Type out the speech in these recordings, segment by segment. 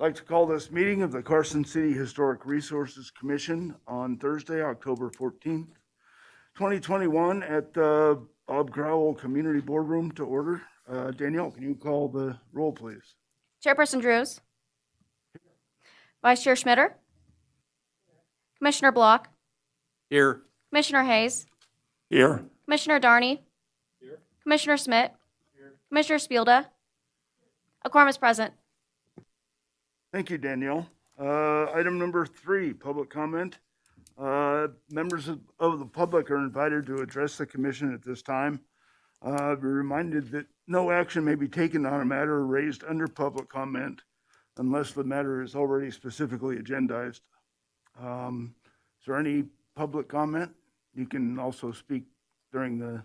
I'd like to call this meeting of the Carson City Historic Resources Commission on Thursday, October 14th, 2021 at the Bob Growell Community Boardroom to order. Danielle, can you call the roll, please? Chairperson Drews. Vice Chair Schmitter. Commissioner Block. Here. Commissioner Hayes. Here. Commissioner Darney. Here. Commissioner Smith. Here. Commissioner Spielda. A quorum is present. Thank you, Danielle. Item number 3, public comment. Members of the public are invited to address the commission at this time. Be reminded that no action may be taken on a matter raised under public comment unless the matter is already specifically agendized. Is there any public comment? You can also speak during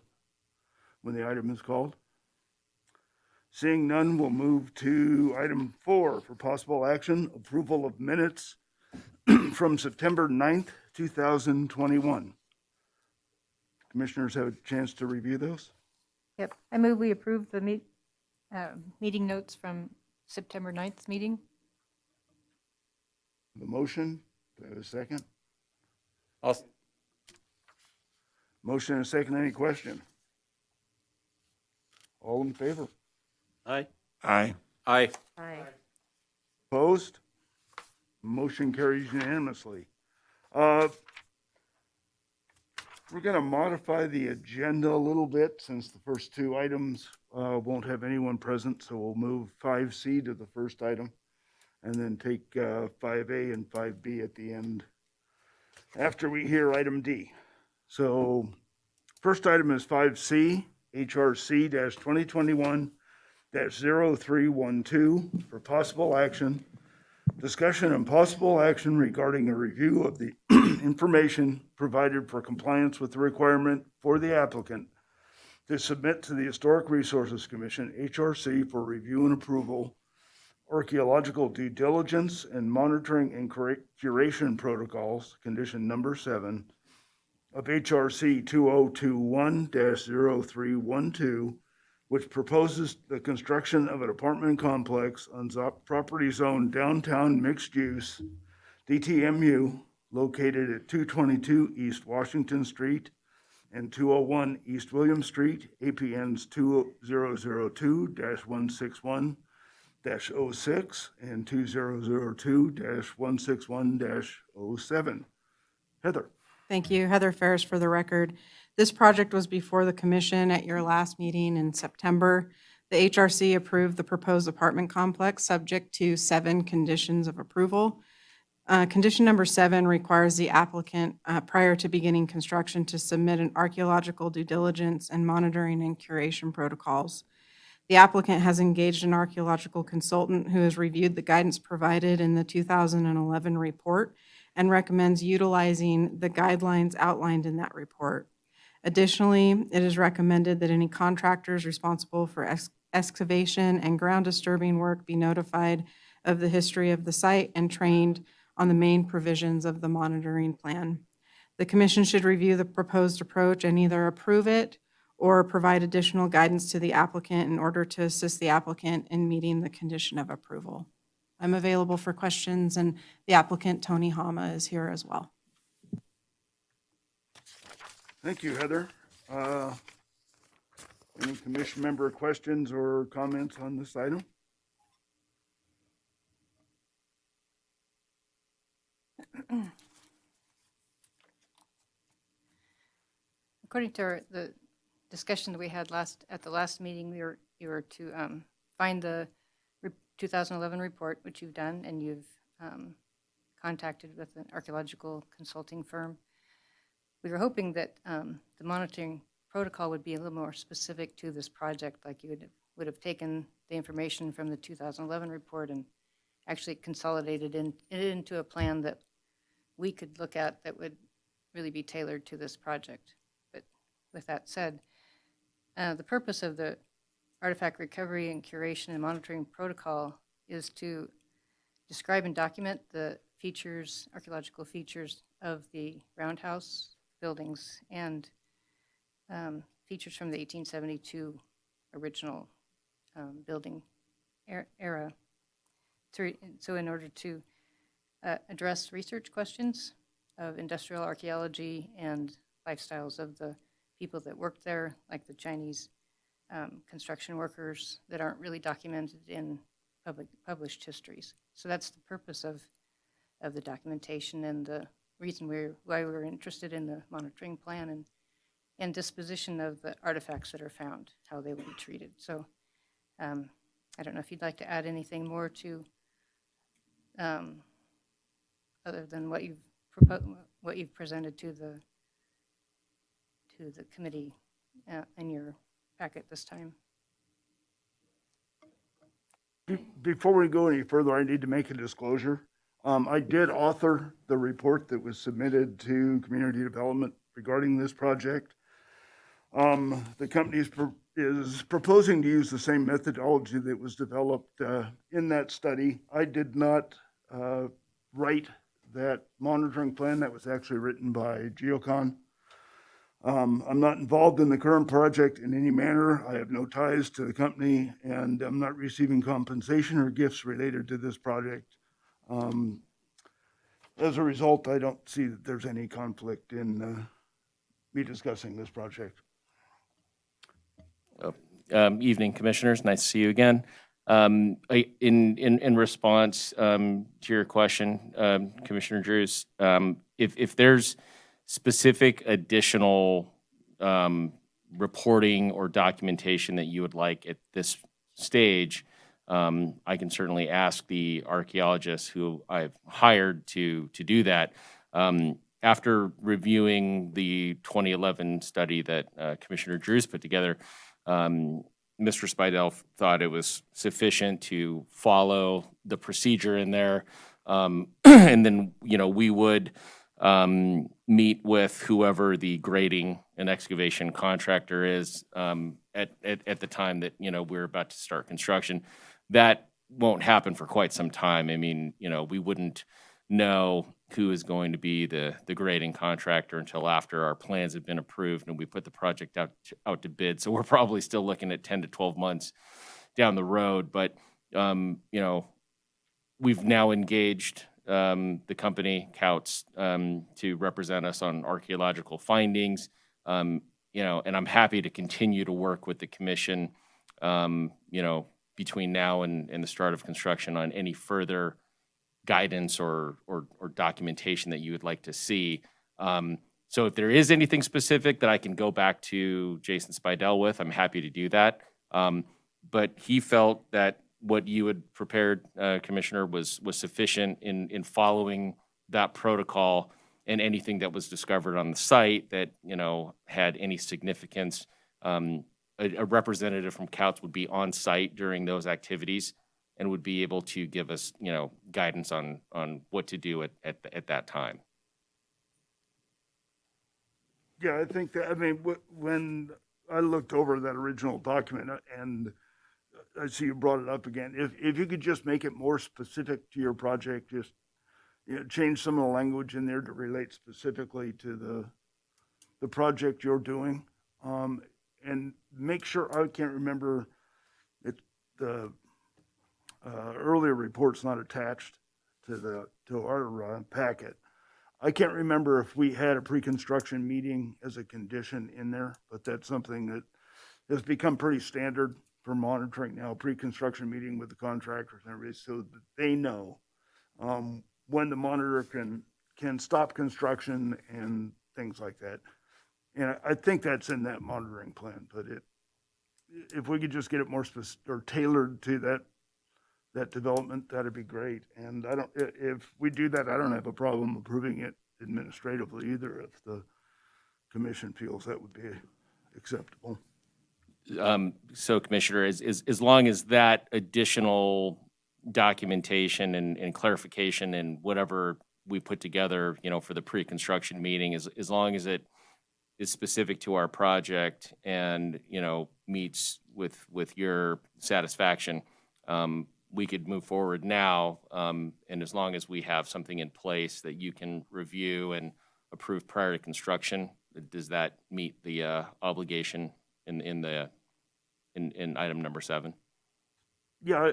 when the item is called. Seeing none, we'll move to item 4 for possible action, approval of minutes from September 9th, 2021. Commissioners have a chance to review those. Yep, I move we approve the meeting notes from September 9th meeting. The motion, do I have a second? Motion and a second, any question? All in favor? Aye. Aye. Aye. Aye. Opposed? Motion carries unanimously. We're going to modify the agenda a little bit since the first 2 items won't have anyone present, so we'll move 5C to the first item and then take 5A and 5B at the end after we hear item D. So first item is 5C, HRC-2021-0312 for possible action. Discussion and possible action regarding a review of the information provided for compliance with the requirement for the applicant to submit to the Historic Resources Commission, HRC, for review and approval, archaeological due diligence and monitoring and curation protocols, condition number 7, of HRC 2021-0312, which proposes the construction of an apartment complex on property zone downtown mixed use, DTMU, located at 222 East Washington Street and 201 East William Street, APNs 2002-161-06 and 2002-161-07. Heather. Thank you. Heather Ferris for the record. This project was before the commission at your last meeting in September. The HRC approved the proposed apartment complex subject to 7 conditions of approval. Condition number 7 requires the applicant, prior to beginning construction, to submit an archaeological due diligence and monitoring and curation protocols. The applicant has engaged an archaeological consultant who has reviewed the guidance provided in the 2011 report and recommends utilizing the guidelines outlined in that report. Additionally, it is recommended that any contractors responsible for excavation and ground disturbing work be notified of the history of the site and trained on the main provisions of the monitoring plan. The commission should review the proposed approach and either approve it or provide additional guidance to the applicant in order to assist the applicant in meeting the condition of approval. I'm available for questions, and the applicant, Tony Hama, is here as well. Thank you, Heather. Any commission member questions or comments on this item? According to the discussion that we had at the last meeting, you were to find the 2011 report, which you've done, and you've contacted with an archaeological consulting firm. We were hoping that the monitoring protocol would be a little more specific to this project, like you would have taken the information from the 2011 report and actually consolidated it into a plan that we could look at that would really be tailored to this project. But with that said, the purpose of the artifact recovery and curation and monitoring protocol is to describe and document the features, archaeological features of the roundhouse buildings and features from the 1872 original building era. So in order to address research questions of industrial archaeology and lifestyles of the people that worked there, like the Chinese construction workers that aren't really documented in published histories. So that's the purpose of the documentation and the reason why we're interested in the monitoring plan and disposition of the artifacts that are found, how they will be treated. So I don't know if you'd like to add anything more to other than what you've proposed, what you've presented to the committee in your packet this time. Before we go any further, I need to make a disclosure. I did author the report that was submitted to community development regarding this project. The company is proposing to use the same methodology that was developed in that study. I did not write that monitoring plan. That was actually written by Geocon. I'm not involved in the current project in any manner. I have no ties to the company, and I'm not receiving compensation or gifts related to this project. As a result, I don't see that there's any conflict in me discussing this project. Evening, Commissioners. Nice to see you again. In response to your question, Commissioner Drews, if there's specific additional reporting or documentation that you would like at this stage, I can certainly ask the archaeologists who I've hired to do that. After reviewing the 2011 study that Commissioner Drews put together, Mr. Speidel thought it was sufficient to follow the procedure in there. And then, we would meet with whoever the grading and excavation contractor is at the time that, we're about to start construction. That won't happen for quite some time. I mean, we wouldn't know who is going to be the grading contractor until after our plans have been approved and we put the project out to bid. So we're probably still looking at 10 to 12 months down the road. But, we've now engaged the company, Couts, to represent us on archaeological findings, and I'm happy to continue to work with the commission, between now and the start of construction on any further guidance or documentation that you would like to see. So if there is anything specific that I can go back to Jason Speidel with, I'm happy to do that. But he felt that what you had prepared, Commissioner, was sufficient in following that protocol, and anything that was discovered on the site that, had any significance. A representative from Couts would be on site during those activities and would be able to give us, guidance on what to do at that time. Yeah, I think that, when I looked over that original document, and I see you brought it up again, if you could just make it more specific to your project, just, change some of the language in there to relate specifically to the project you're doing, and make sure, I can't remember, the earlier report's not attached to our packet. I can't remember if we had a pre-construction meeting as a condition in there, but that's something that has become pretty standard for monitoring now, pre-construction meeting with the contractors and everybody, so that they know when the monitor can stop construction and things like that. And I think that's in that monitoring plan, but if we could just get it more specific or tailored to that development, that'd be great. And if we do that, I don't have a problem approving it administratively either, if the commission feels that would be acceptable. So, Commissioner, as long as that additional documentation and clarification and whatever we put together, for the pre-construction meeting, as long as it is specific to our project and, meets with your satisfaction, we could move forward now. And as long as we have something in place that you can review and approve prior to construction, does that meet the obligation in item number 7? Yeah,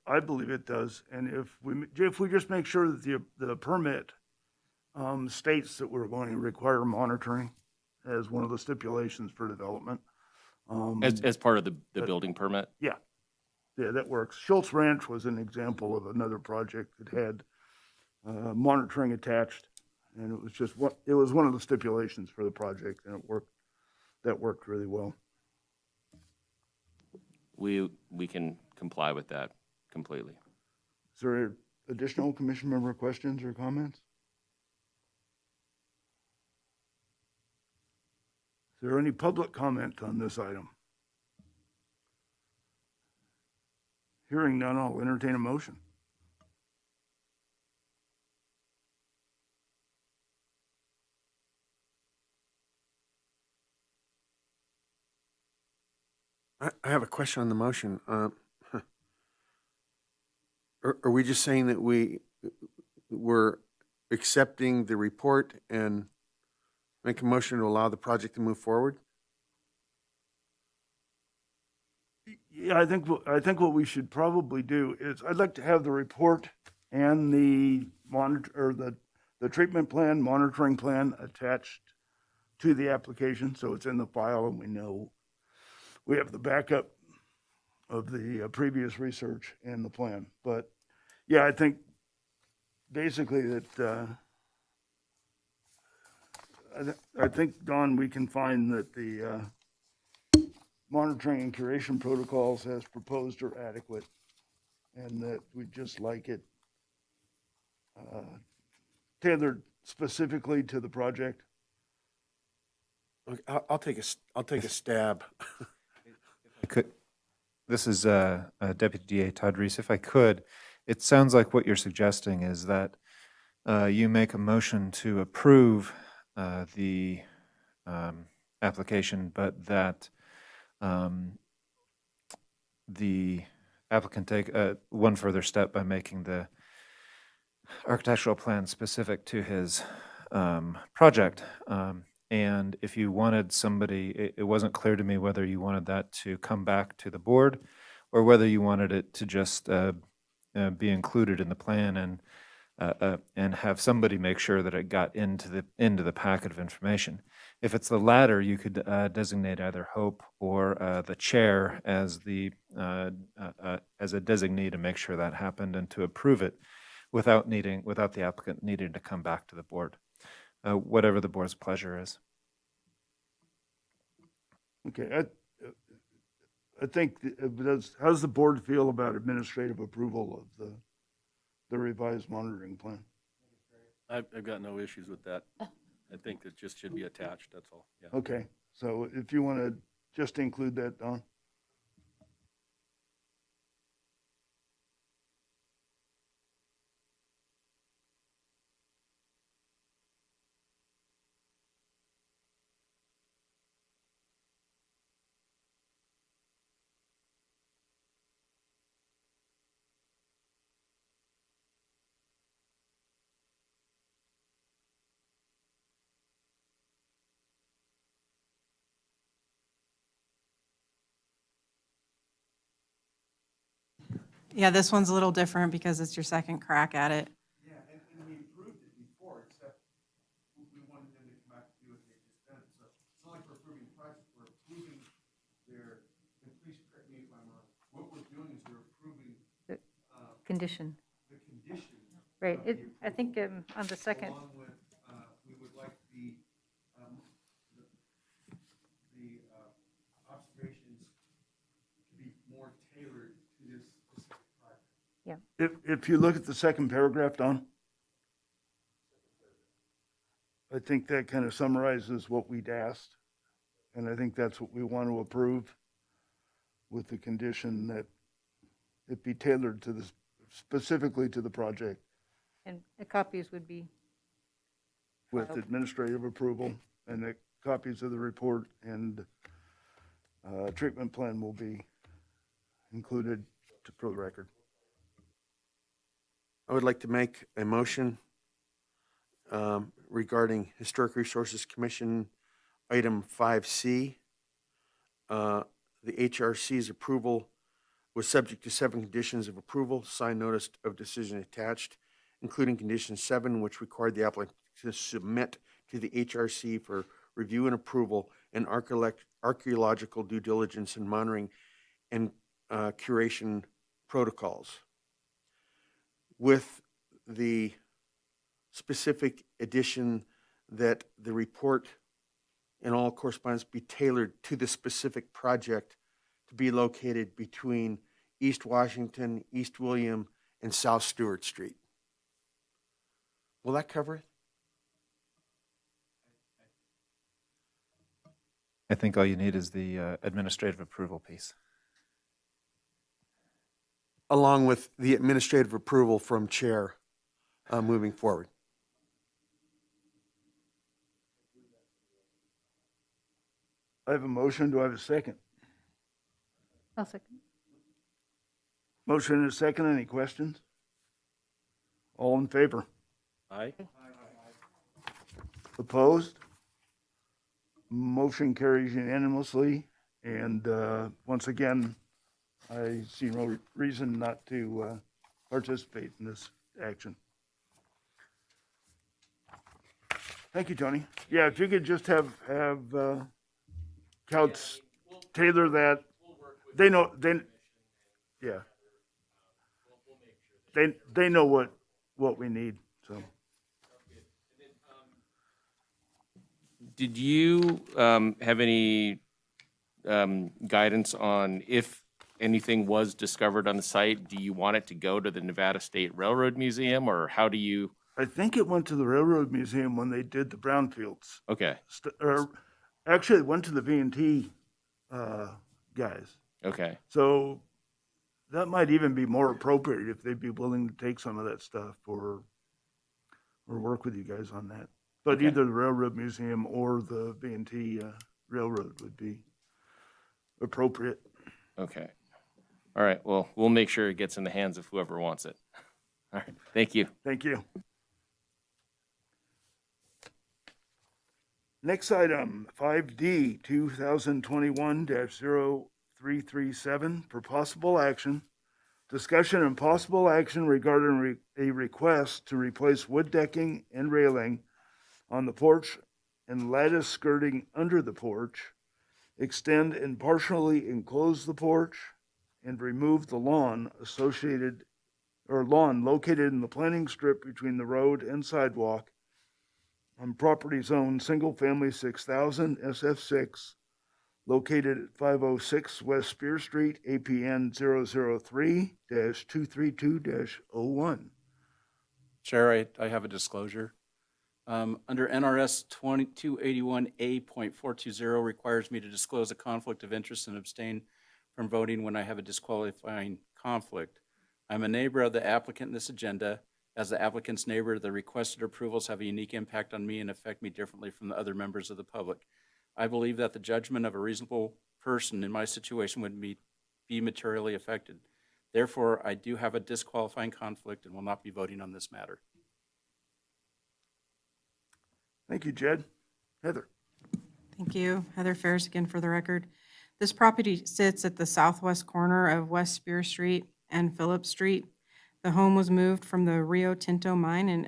I believe it does. And if we just make sure that the permit states that we're going to require monitoring as one of the stipulations for development. As part of the building permit? Yeah, that works. Schultz Ranch was an example of another project that had monitoring attached, and it was one of the stipulations for the project, and that worked really well. We can comply with that completely. Is there additional commission member questions or comments? Is there any public comment on this item? Hearing none, I'll entertain a motion. I have a question on the motion. Are we just saying that we're accepting the report and make a motion to allow the project to move forward? Yeah, I think what we should probably do is, I'd like to have the report and the the treatment plan, monitoring plan attached to the application, so it's in the file and we know we have the backup of the previous research and the plan. But yeah, I think basically that, I think, Don, we can find that the monitoring and curation protocols as proposed are adequate, and that we'd just like it tailored specifically to the project. Okay, I'll take a stab. This is Deputy DA Todd Reese. If I could, it sounds like what you're suggesting is that you make a motion to approve the application, but that the applicant take one further step by making the architectural plan specific to his project. And if you wanted somebody, it wasn't clear to me whether you wanted that to come back to the board or whether you wanted it to just be included in the plan and have somebody make sure that it got into the packet of information. If it's the latter, you could designate either Hope or the chair as as a designee to make sure that happened and to approve it without the applicant needing to come back to the board. Whatever the board's pleasure is. Okay, I think, how does the board feel about administrative approval of the revised monitoring plan? I've got no issues with that. I think it just should be attached, that's all, yeah. Okay, so if you want to just include that, Don? Yeah, this one's a little different because it's your second crack at it. Yeah, and we approved it before, except we wanted them to come back to do what they just done. So it's not like we're approving the project, we're approving and please correct me if I'm wrong, what we're doing is we're approving Condition, the condition. right. of the I think on the second, Along with, we would like the observations to be more tailored to this specific project. If you look at the second paragraph, Don, I think that kind of summarizes what we'd asked, and I think that's what we want to approve, with the condition that it be tailored to specifically to the project, and the copies would be, with administrative approval, and the copies of the report and treatment plan will be included for the record. I would like to make a motion regarding Historic Resources Commission, item 5C, the HRC's approval was subject to 7 conditions of approval, signed notice of decision attached, including condition 7, which required the applicant to submit to the HRC for review and approval and archaeological due diligence and monitoring and curation protocols. With the specific addition that the report and all correspondence be tailored to the specific project to be located between East Washington, East William, and South Stewart Street. Will that cover it? I think all you need is the administrative approval piece. Along with the administrative approval from chair moving forward. I have a motion. Do I have a second? I'll second. Motion and a second. Any questions? All in favor? Aye. Opposed? Motion carries unanimously. And once again, I see no reason not to participate in this action. Thank you, Tony. Yeah, if you could just have Couts tailor that. They know, yeah. They know what we need, so. Did you have any guidance on if anything was discovered on the site? Do you want it to go to the Nevada State Railroad Museum, or how do you? I think it went to the Railroad Museum when they did the brownfields. Okay, Or actually, it went to the V&T guys. okay, So that might even be more appropriate if they'd be willing to take some of that stuff or work with you guys on that. But Okay. either the Railroad Museum or the V&T Railroad would be appropriate. okay. All right, well, we'll make sure it gets in the hands of whoever wants it. All right, thank you. Thank you. Next item, 5D, 2021-0337, for possible action. Discussion and possible action regarding a request to replace wood decking and railing on the porch and lattice skirting under the porch, extend and partially enclose the porch, and remove the lawn located in the planting strip between the road and sidewalk on property zone single-family 6,000 SF6, located at 506 West Spear Street, APN 003-232-01. Chair, I have a disclosure. Under NRS 2281A.420 requires me to disclose a conflict of interest and abstain from voting when I have a disqualifying conflict. I'm a neighbor of the applicant in this agenda. As the applicant's neighbor, the requested approvals have a unique impact on me and affect me differently from the other members of the public. I believe that the judgment of a reasonable person in my situation would be materially affected. Therefore, I do have a disqualifying conflict and will not be voting on this matter. Thank you, Jed. Heather. Thank you. Heather Ferris again for the record. This property sits at the southwest corner of West Spear Street and Phillips Street. The home was moved from the Rio Tinto mine in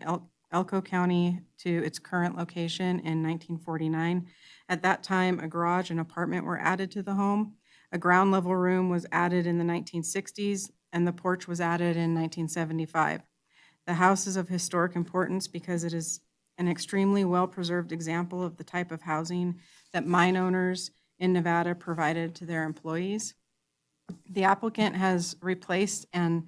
Elko County to its current location in 1949. At that time, a garage and apartment were added to the home. A ground level room was added in the 1960s, and the porch was added in 1975. The house is of historic importance because it is an extremely well-preserved example of the type of housing that mine owners in Nevada provided to their employees. The applicant has replaced and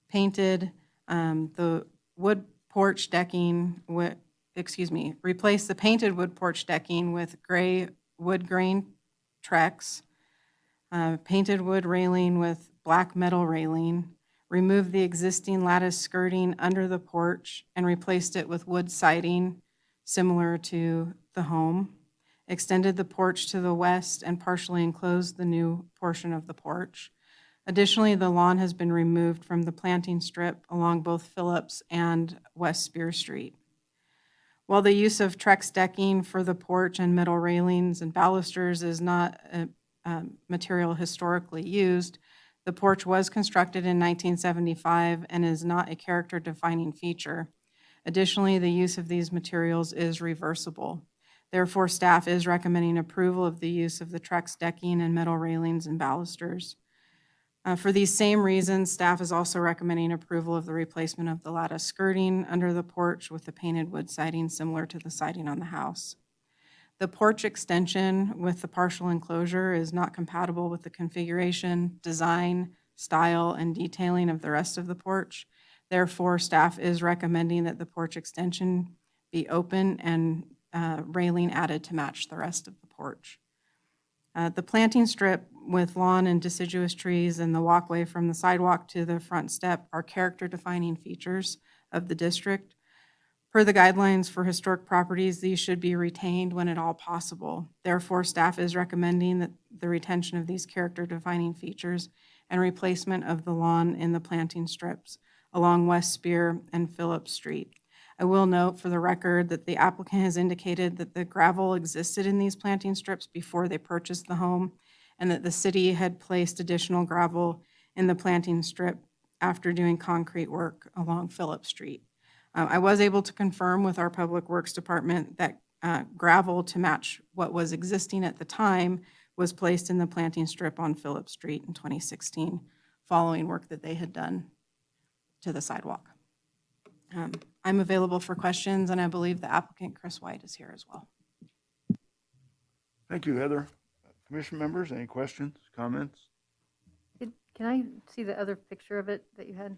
painted the wood porch decking replaced the painted wood porch decking with gray wood grain Trex, painted wood railing with black metal railing, removed the existing lattice skirting under the porch and replaced it with wood siding similar to the home, extended the porch to the west and partially enclosed the new portion of the porch. Additionally, the lawn has been removed from the planting strip along both Phillips and West Spear Street. While the use of Trex decking for the porch and metal railings and balusters is not a material historically used, The porch was constructed in 1975 and is not a character-defining feature. Additionally, the use of these materials is reversible. Therefore, staff is recommending approval of the use of the Trex decking and metal railings and balusters. For these same reasons, staff is also recommending approval of the replacement of the lattice skirting under the porch with the painted wood siding similar to the siding on the house. The porch extension with the partial enclosure is not compatible with the configuration, design, style, and detailing of the rest of the porch. Therefore, staff is recommending that the porch extension be open and railing added to match the rest of the porch. The planting strip with lawn and deciduous trees and the walkway from the sidewalk to the front step are character-defining features of the district. Per the guidelines for historic properties, these should be retained when at all possible. Therefore, staff is recommending that the retention of these character-defining features and replacement of the lawn in the planting strips along West Spear and Phillips Street. I will note for the record that the applicant has indicated that the gravel existed in these planting strips before they purchased the home, and that the city had placed additional gravel in the planting strip after doing concrete work along Phillips Street. I was able to confirm with our Public Works Department that gravel to match what was existing at the time was placed in the planting strip on Phillips Street in 2016, following work that they had done to the sidewalk. I'm available for questions, and I believe the applicant, Chris White, is here as well. Thank you, Heather. Commission members, any questions, comments? Can I see the other picture of it that you had?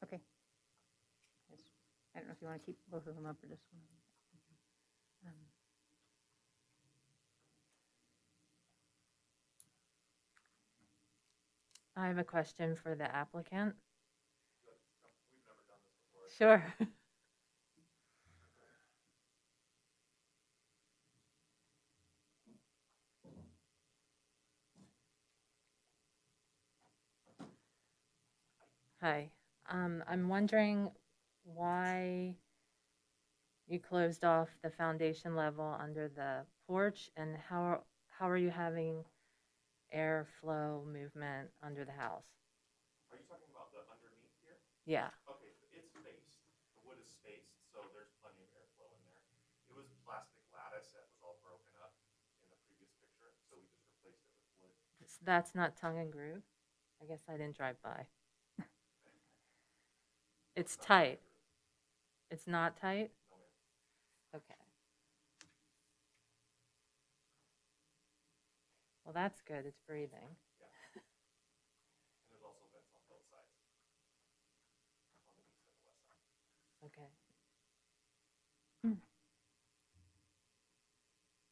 Okay. I don't know if you want to keep both of them up or just one. I have a question for the applicant. Sure. Hi. I'm wondering why you closed off the foundation level under the porch, and how are you having airflow movement under the house? Are you talking about the underneath here? Yeah. Okay, it's spaced. The wood is spaced, so there's plenty of airflow in there. It was plastic lattice that was all broken up in the previous picture, so we just replaced it with wood. That's not tongue and groove? I guess I didn't drive by. It's tight. It's not tight? Okay. Well, that's good. It's breathing. And there's also vents on both sides, on the east and the west side. Okay.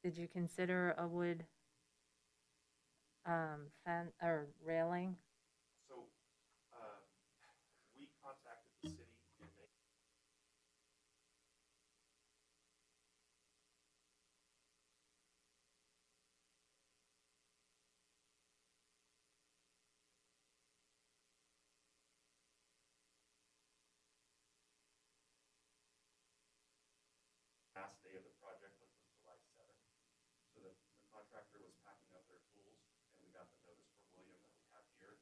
Did you consider a wood fence or railing? So, we contacted the city and they last day of the project, which was July 7th. So the contractor was packing up their tools, and we got the notice from William that we have here.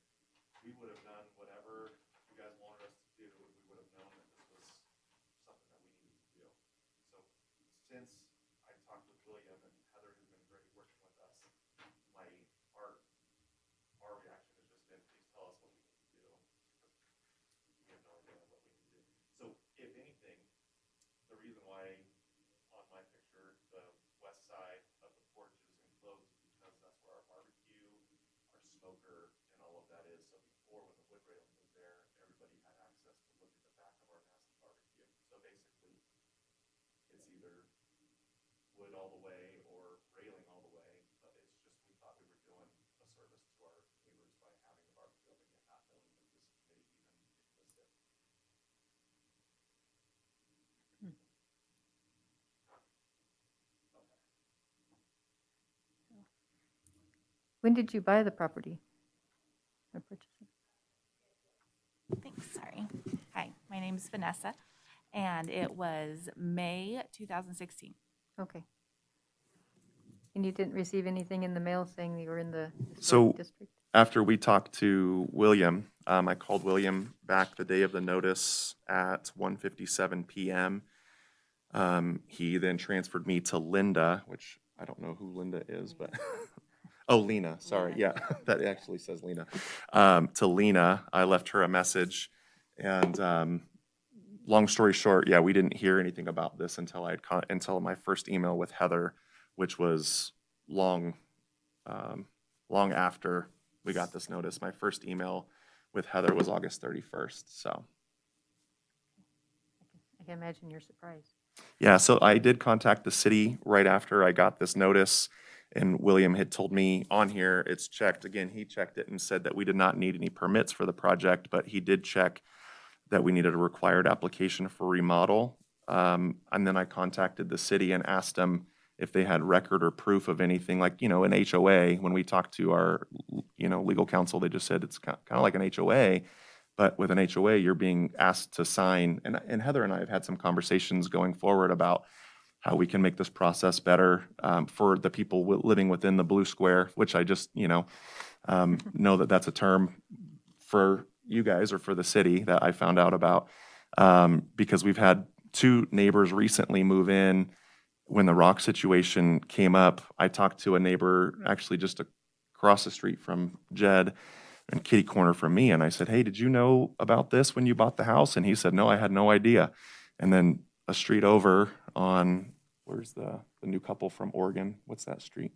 We would have done whatever you guys wanted us to do. We would have known that this was something that we needed to do. So since I talked with William and Heather, who's been great working with us, our reaction has just been, please tell us what we need to do. Because we have no idea what we need to do. So if anything, the reason why on my picture, the west side of the porch is enclosed because that's where our barbecue, our smoker, and all of that is. So before, when the wood railing was there, everybody had access to look at the back of our massive barbecue. So basically, it's either wood all the way or railing all the way, but it's just, we thought we were doing a service to our neighbors by having the barbecue up again, not knowing that this committee even existed. When did you buy the property? Or purchase it? My name is Vanessa, and it was May 2016. Okay. And you didn't receive anything in the mail saying that you were in the So historic district? after we talked to William, I called William back the day of the notice at 1:57 PM. He then transferred me to Linda, which I don't know who Linda is, but, oh, Lena, sorry, yeah, that actually says Lena. To Lena, I left her a message, and long story short, yeah, we didn't hear anything about this until until my first email with Heather, which was long after we got this notice. My first email with Heather was August 31st, so. I can imagine you're surprised. Yeah, so I did contact the city right after I got this notice, and William had told me on here, it's checked. Again, he checked it and said that we did not need any permits for the project, but he did check that we needed a required application for remodel. And then I contacted the city and asked them if they had record or proof of anything, like, you know, an HOA. When we talked to our, you know, legal counsel, they just said it's kind of like an HOA. But with an HOA, you're being asked to sign, and Heather and I have had some conversations going forward about how we can make this process better for the people living within the blue square, which I just, you know that that's a term for you guys or for the city that I found out about, because we've had 2 neighbors recently move in. When the rock situation came up, I talked to a neighbor actually just across the street from Jed and kitty corner from me, and I said, hey, did you know about this when you bought the house? And he said, no, I had no idea. And then a street over on, where's the new couple from Oregon? What's that street?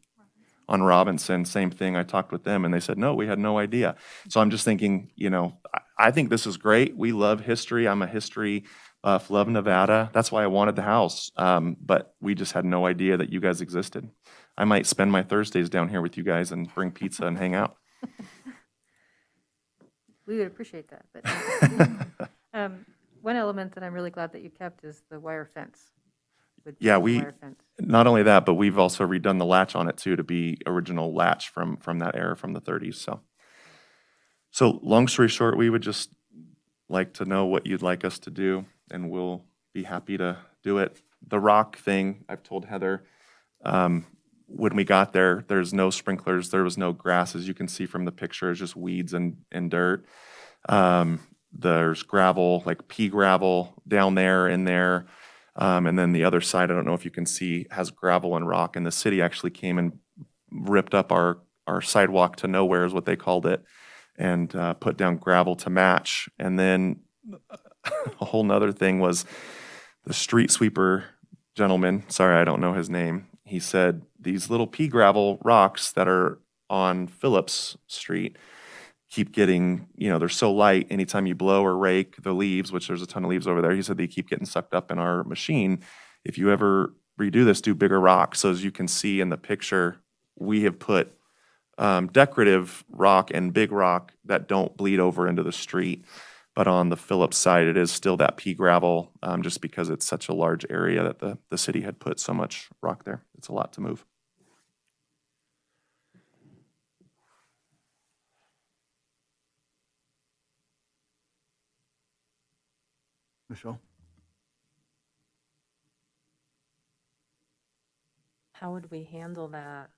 On Robinson, same thing. I talked with them and they said, no, we had no idea. So I'm just thinking, you know, I think this is great. We love history. I'm a history buff, love Nevada. That's why I wanted the house. But we just had no idea that you guys existed. I might spend my Thursdays down here with you guys and bring pizza and hang out. We would appreciate that, but one element that I'm really glad that you kept is the wire fence. Yeah, Wire fence. not only that, but we've also redone the latch on it too to be original latch from that era from the 30s. So long story short, we would just like to know what you'd like us to do, and we'll be happy to do it. The rock thing, I've told Heather, when we got there, there's no sprinklers, there was no grass, as you can see from the picture, it's just weeds and dirt. There's gravel, like pea gravel down there, in there. And then the other side, I don't know if you can see, has gravel and rock. And the city actually came and ripped up our sidewalk to nowhere, is what they called it, and put down gravel to match. And then a whole nother thing was the street sweeper gentleman, sorry, I don't know his name. He said these little pea gravel rocks that are on Phillips Street keep getting, you know, they're so light, anytime you blow or rake the leaves, which there's a ton of leaves over there, he said they keep getting sucked up in our machine. If you ever redo this, do bigger rocks. So as you can see in the picture, we have put decorative rock and big rock that don't bleed over into the street. But on the Phillips side, it is still that pea gravel, just because it's such a large area that the city had put so much rock there. It's a lot to move. Michelle? How would we handle that?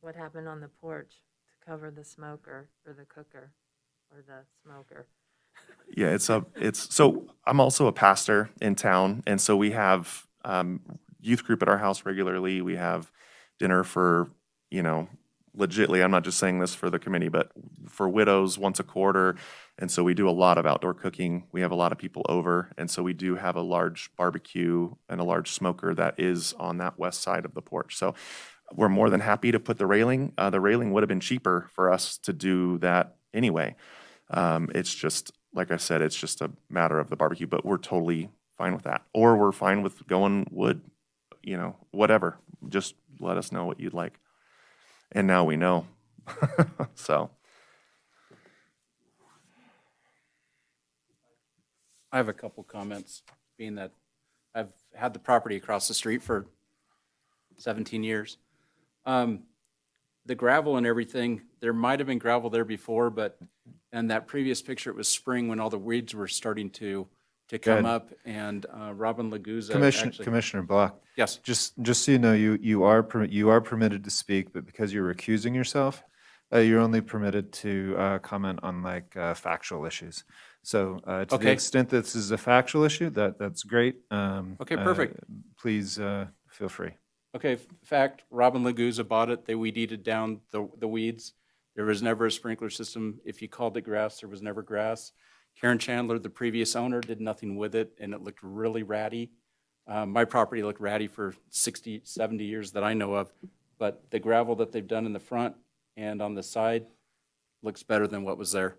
What happened on the porch to cover the smoker or the cooker or the smoker? Yeah, so I'm also a pastor in town, and so we have youth group at our house regularly. We have dinner for, you know, legitly, I'm not just saying this for the committee, but for widows once a quarter. And so we do a lot of outdoor cooking. We have a lot of people over, and so we do have a large barbecue and a large smoker that is on that west side of the porch. So we're more than happy to put the railing. The railing would have been cheaper for us to do that anyway. It's just, like I said, it's just a matter of the barbecue, but we're totally fine with that. Or we're fine with going wood, you know, whatever. Just let us know what you'd like. And now we know. So. I have a couple comments, being that I've had the property across the street for 17 years. The gravel and everything, there might have been gravel there before, but And that previous picture, it was spring when all the weeds were starting to come Good. up, and Robin Laguza actually. Commissioner Block, Yes, just so you know, you are permitted to speak, but because you're recusing yourself, you're only permitted to comment on like factual issues. So to the Okay. extent that this is a factual issue, that's great. Okay, perfect. Please feel free. Okay, fact, Robin Laguza bought it, they weed eated down the weeds. There was never a sprinkler system. If you called it grass, there was never grass. Karen Chandler, the previous owner, did nothing with it, and it looked really ratty. My property looked ratty for 60, 70 years that I know of, but the gravel that they've done in the front and on the side looks better than what was there.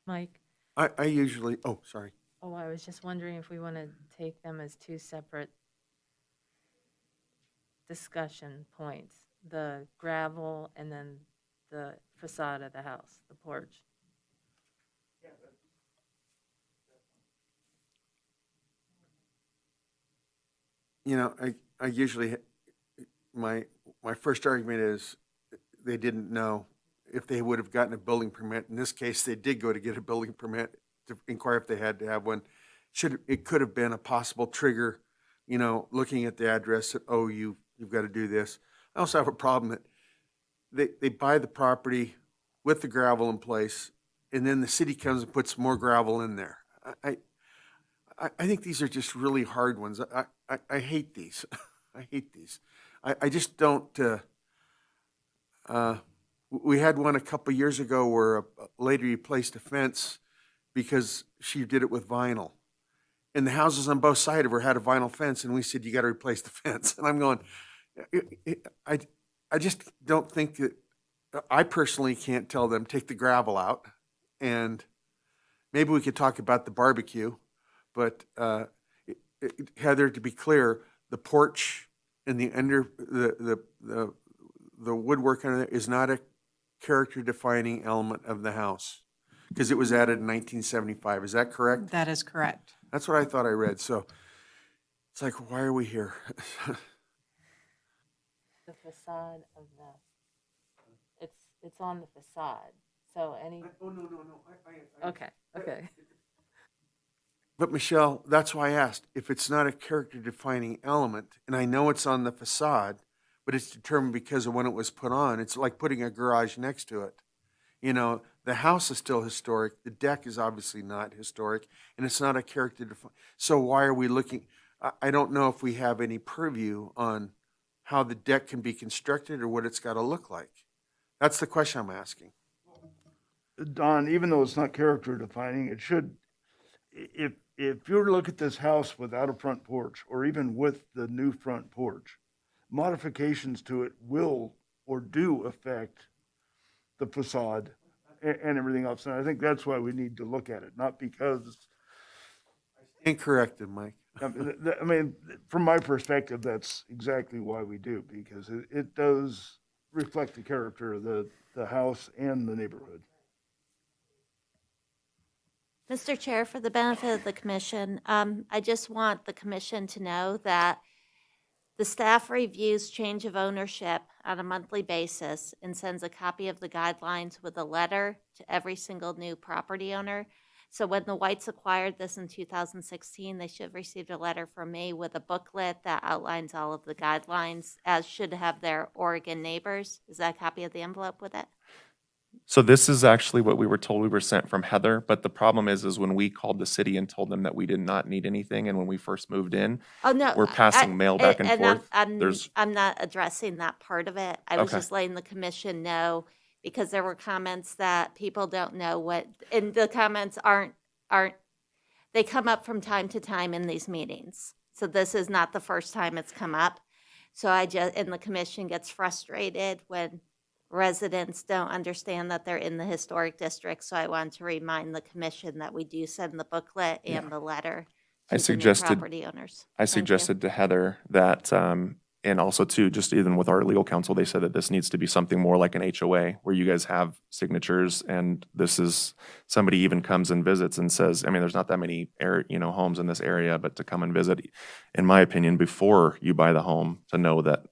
Mike? I usually, oh, sorry. Oh, I was just wondering if we want to take them as two separate discussion points, the gravel and then the facade of the house, the porch. You know, I usually, my first argument is they didn't know if they would have gotten a building permit. In this case, they did go to get a building permit to inquire if they had to have one. It could have been a possible trigger, you know, looking at the address that, oh, you've got to do this. I also have a problem that they buy the property with the gravel in place, and then the city comes and puts more gravel in there. I think these are just really hard ones. I hate these. I hate these. I just don't, we had one a couple years ago where a lady replaced a fence because she did it with vinyl. And the houses on both sides of her had a vinyl fence, and we said, you got to replace the fence. And I'm going, I just don't think that, I personally can't tell them, take the gravel out. And maybe we could talk about the barbecue, but Heather, to be clear, the porch and the woodwork on it is not a character defining element of the house because it was added in 1975. Is that correct? That is correct. That's what I thought I read. So it's like, why are we here? The facade of it's on the facade, so any, Oh, no. okay. But Michelle, that's why I asked, if it's not a character defining element, and I know it's on the facade, but it's determined because of when it was put on, it's like putting a garage next to it. You know, the house is still historic, the deck is obviously not historic, and it's not a character defining. So why are we looking, I don't know if we have any purview on how the deck can be constructed or what it's got to look like. That's the question I'm asking. Don, even though it's not character defining, it should, if you were to look at this house without a front porch, or even with the new front porch, modifications to it will or do affect the facade and everything else. And I think that's why we need to look at it, not because, Incorrected, Mike. I mean, from my perspective, that's exactly why we do, because it does reflect the character of the house and the neighborhood. Mr. Chair, for the benefit of the commission, I just want the commission to know that the staff reviews change of ownership on a monthly basis and sends a copy of the guidelines with a letter to every single new property owner. So when the Whites acquired this in 2016, they should have received a letter from me with a booklet that outlines all of the guidelines, as should have their Oregon neighbors. Is that a copy of the envelope with it? So this is actually what we were told we were sent from Heather, but the problem is when we called the city and told them that we did not need anything, and when we first moved in, Oh, no. we're passing mail back and forth. There's- I'm not addressing that part of it. I was Okay. just letting the commission know, because there were comments that people don't know what, and the comments aren't, they come up from time to time in these meetings. So this is not the first time it's come up. So and the commission gets frustrated when residents don't understand that they're in the historic district. So I want to remind the commission that we do send the booklet and the letter I to the new suggested- property owners. I Thank you. suggested to Heather that And also too, just even with our legal counsel, they said that this needs to be something more like an HOA where you guys have signatures and this is, somebody even comes and visits and says, I mean, there's not that many homes in this area, but to come and visit, in my opinion, before you buy the home, to know that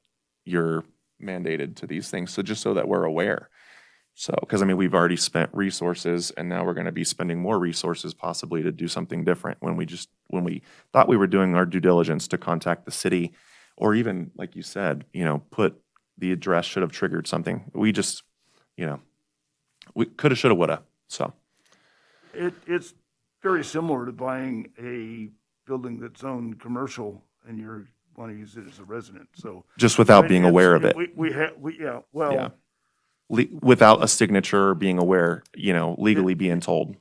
you're mandated to these things. So just so that we're aware. So, because I mean, we've already spent resources and now we're going to be spending more resources possibly to do something different when we thought we were doing our due diligence to contact the city, or even, like you said, put the address should have triggered something. We just, we coulda, shoulda, woulda. So It's very similar to buying a building that's zoned commercial and you want to use it as a resident, so. just without being aware of it. Yeah, well. Yeah. Without a signature or being aware, legally being told.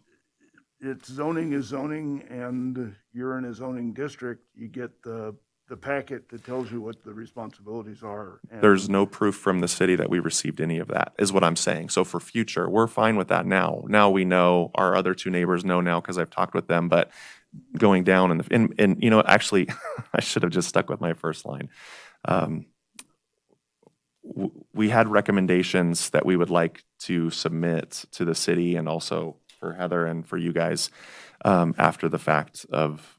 It's zoning is zoning, and you're in a zoning district, you get the packet that tells you what the responsibilities are. And There's no proof from the city that we received any of that, is what I'm saying. So for future, we're fine with that now. Now we know, our other two neighbors know now because I've talked with them, but going down and actually, I should have just stuck with my first line. We had recommendations that we would like to submit to the city and also for Heather and for you guys after the fact of,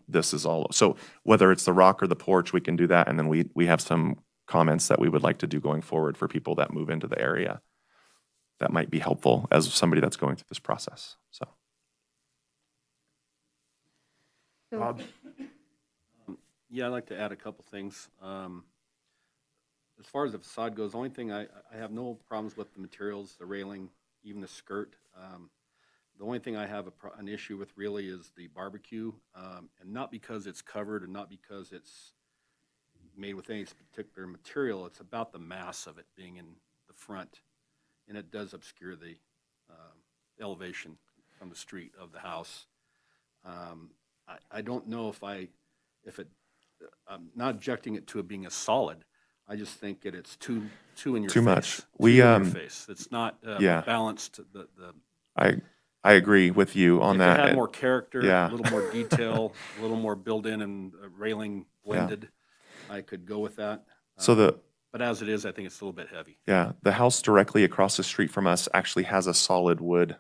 this is all. So whether it's the rock or the porch, we can do that. And then we have some comments that we would like to do going forward for people that move into the area. That might be helpful as somebody that's going through this process. So. Bob? Yeah, I'd like to add a couple things. As far as the facade goes, the only thing I have no problems with the materials, the railing, even the skirt. The only thing I have an issue with really is the barbecue, and not because it's covered and not because it's made with any particular material. It's about the mass of it being in the front, and it does obscure the elevation from the street of the house. I don't know I'm not objecting it to it being a solid. I just think that it's too in your Too face. much. Too in your face. It's not yeah. balanced. I agree with you on if that. it had more character, yeah. a little more detail, a little more built-in and railing blended, I could go with that. So but as it is, I think it's a little bit heavy. Yeah, the house directly across the street from us actually has a solid wood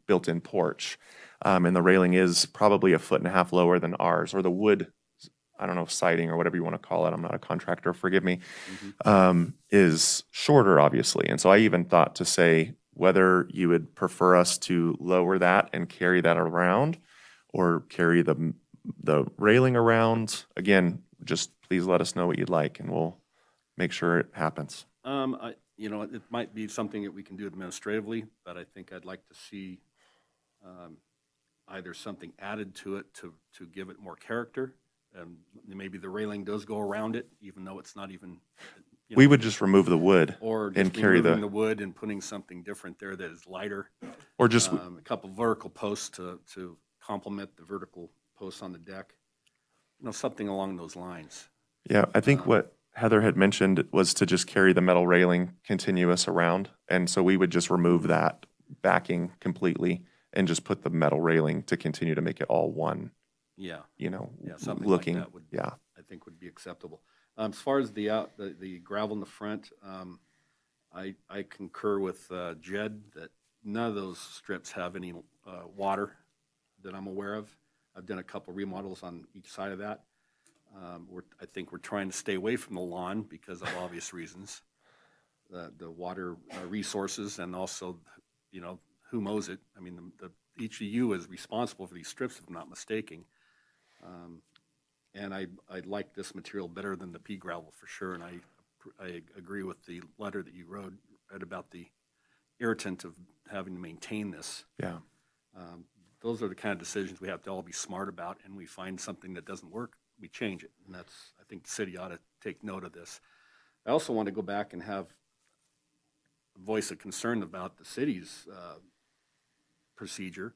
built-in porch. And the railing is probably 1.5 feet lower than ours, or the wood, I don't know, siding or whatever you want to call it. I'm not a contractor, forgive me, is shorter, obviously. And so I even thought to say whether you would prefer us to lower that and carry that around or carry the railing around. Again, just please let us know what you'd like and we'll make sure it happens. It might be something that we can do administratively, but I think I'd like to see either something added to it to give it more character. Maybe the railing does go around it, even though it's not even. We would just remove the wood or just and carry removing the wood and putting something different there that is lighter. or just a couple vertical posts to complement the vertical posts on the deck. Something along those lines. Yeah, I think what Heather had mentioned was to just carry the metal railing continuous around. And so we would just remove that backing completely and just put the metal railing to continue to make it all one. Yeah. Something looking. like that would, yeah. I think would be acceptable. As far as the gravel in the front, I concur with Jed that none of those strips have any water that I'm aware of. I've done a couple remodels on each side of that. I think we're trying to stay away from the lawn because of obvious reasons. The water resources and also, who mows it. I mean, each of you is responsible for these strips, if I'm not mistaken. And I like this material better than the pea gravel for sure. And I agree with the letter that you wrote about the irritant of having to maintain this. Yeah. Those are the kind of decisions we have to all be smart about. And we find something that doesn't work, we change it. And I think the city ought to take note of this. I also want to go back and have a voice of concern about the city's procedure.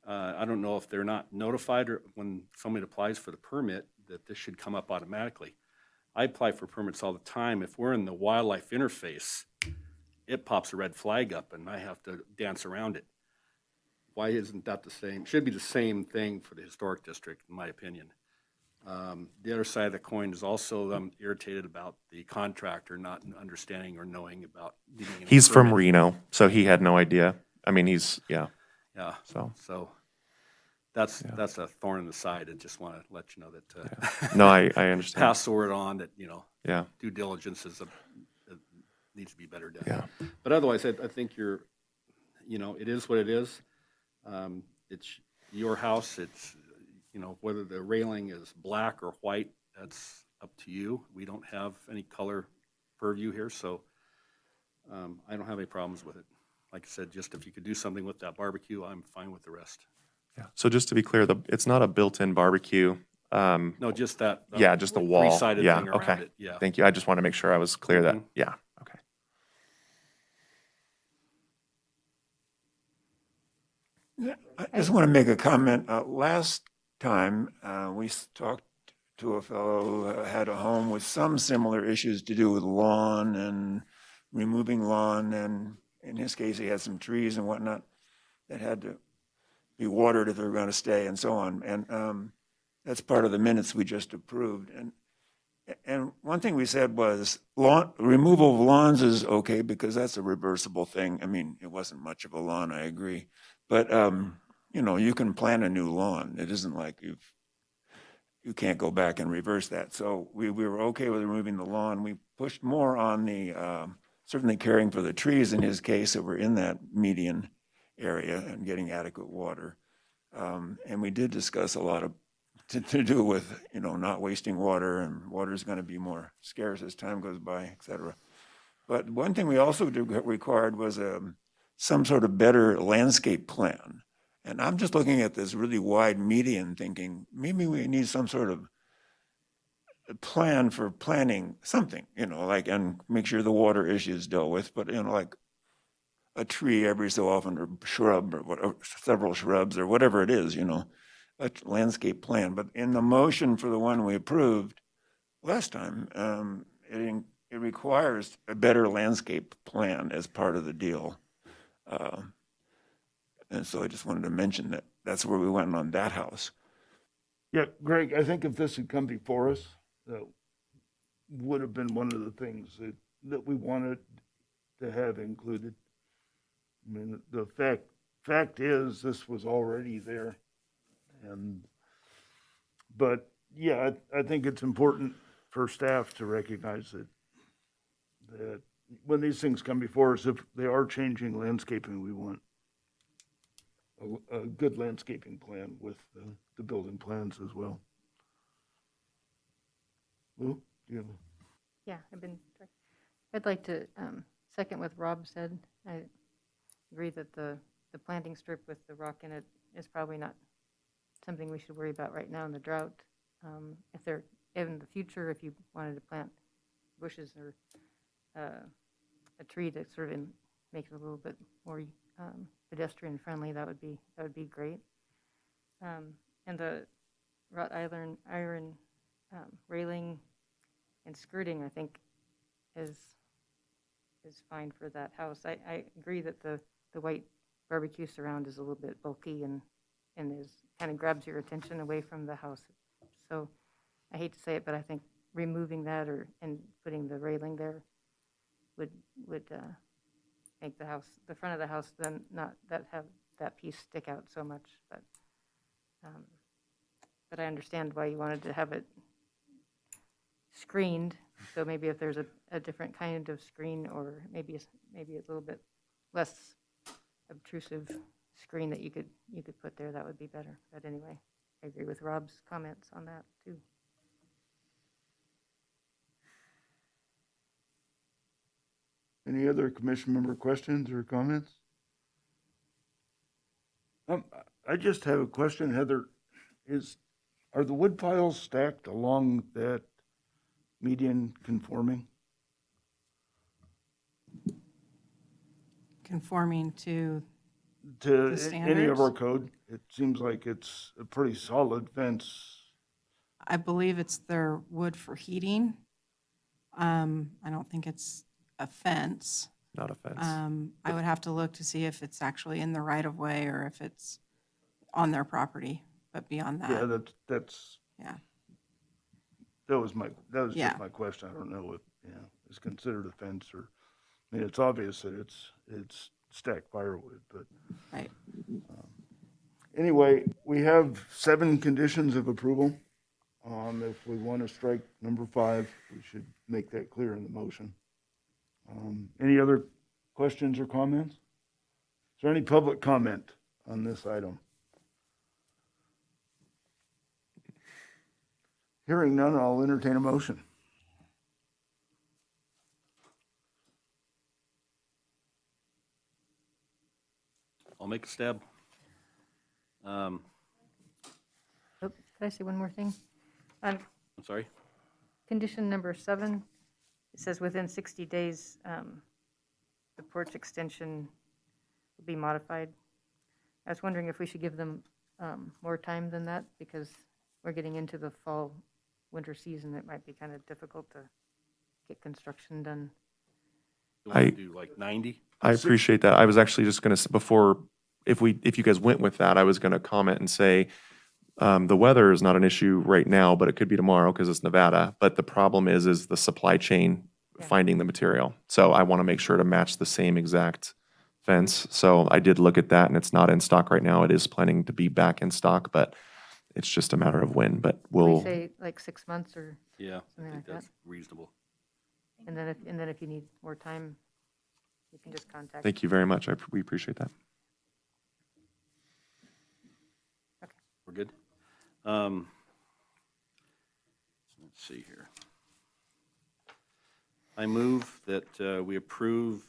I don't know if they're not notified or when somebody applies for the permit that this should come up automatically. I apply for permits all the time. If we're in the wildlife interface, it pops a red flag up and I have to dance around it. Why isn't that the same? Should be the same thing for the historic district, in my opinion. The other side of the coin is also, I'm irritated about the contractor not understanding or knowing about needing any He's from permit. Reno, so he had no idea. I mean, yeah, Yeah, so, so that's a thorn in the side. I just want to let you know that, no, I understand. pass the word on that, Yeah, due diligence needs to be better done. yeah. But otherwise, I think it is what it is. It's your house. It's, whether the railing is black or white, that's up to you. We don't have any color purview here, so I don't have any problems with it. Like I said, just if you could do something with that barbecue, I'm fine with the rest. Yeah. So just to be clear, it's not a built-in barbecue. No, just that. Yeah, just a wall. Three-sided Yeah, thing around okay. it, yeah. Thank you. I just want to make sure I was clear that, Mhm. yeah, okay. I just want to make a comment. Last time, talked to a fellow who had a home with some similar issues to do with lawn and removing lawn, and in his case, he had some trees and whatnot that had to be watered if they were going to stay and so on. And that's part of the minutes we just approved. And one thing we said was removal of lawns is okay because that's a reversible thing. I mean, it wasn't much of a lawn, I agree. But, you can plant a new lawn. It isn't like you can't go back and reverse that. So we were okay with removing the lawn. We pushed more on the, certainly caring for the trees in his case that were in that median area and getting adequate water. And we did discuss a lot of to do with, not wasting water, and water is going to be more scarce as time goes by, et cetera. But one thing we also required was some sort of better landscape plan. And I'm just looking at this really wide median thinking, maybe we need some sort of plan for planting something, and make sure the water issue is dealt with, but, like a tree every so often, or shrub, or whatever, several shrubs, or whatever it is, a landscape plan. But in the motion for the one we approved last time, it requires a better landscape plan as part of the deal. And so I just wanted to mention that that's where we went on that house. Yeah, Greg, I think if this had come before us, that would have been one of the things that we wanted to have included. I mean, the fact is, this was already there. But yeah, I think it's important for staff to recognize that when these things come before us, if they are changing landscaping, we want a good landscaping plan with the building plans as well. Lou, do you have Yeah, I'd like to second what Rob said. I agree that the planting strip with the rock in it is probably not something we should worry about right now in the drought. If they're, in the future, if you wanted to plant bushes or a tree to sort of make it a little bit more pedestrian friendly, that would be great. And the wrought iron railing and skirting, I think, is fine for that house. I agree that the white barbecue surround is a little bit bulky and kind of grabs your attention away from the house. So I hate to say it, but I think removing that and putting the railing there would make the front of the house then not have that piece stick out so much. But I understand why you wanted to have it screened. So maybe if there's a different kind of screen, or maybe a little bit less obtrusive screen that you could put there, that would be better. But anyway, I agree with Rob's comments on that too. any other commission member questions or comments? I just have a question, Heather. Are the wood piles stacked along that median conforming? Conforming to, To The any of our standards? code? It seems like it's a pretty solid fence. I believe it's their wood for heating. I don't think it's a fence. Not a fence. I would have to look to see if it's actually in the right of way or if it's on their property, but beyond Yeah, that, that's, yeah. that was Yeah. just my question. I don't know if, it's considered a fence or, I mean, it's obvious that it's stacked firewood, but Right. anyway, we have 7 conditions of approval. If we want to strike number 5, we should make that clear in the motion. Any other questions or comments? Is there any public comment on this item? Hearing none, I'll entertain a motion. I'll make a stab. Oh, could I say one more thing? On I'm sorry? condition number 7, it says within 60 days, the porch extension will be modified. I was wondering if we should give them more time than that, because we're getting into the fall, winter season. It might be kind of difficult to get construction done. You want I- to do like 90? I appreciate that. I was actually just going to, before, if you guys went with that, I was going to comment and say, the weather is not an issue right now, but it could be tomorrow because it's Nevada. But the problem is the supply chain Yeah. finding the material. So I want to make sure to match the same exact fence. So I did look at that, and it's not in stock right now. It is planning to be back in stock, but it's just a matter of when. But We we'll, say like 6 months, or, Yeah, I Something think like that's reasonable. and then if you need more time, you can just contact. thank you very much. We appreciate that. We're good? Let's see here. I move that we approve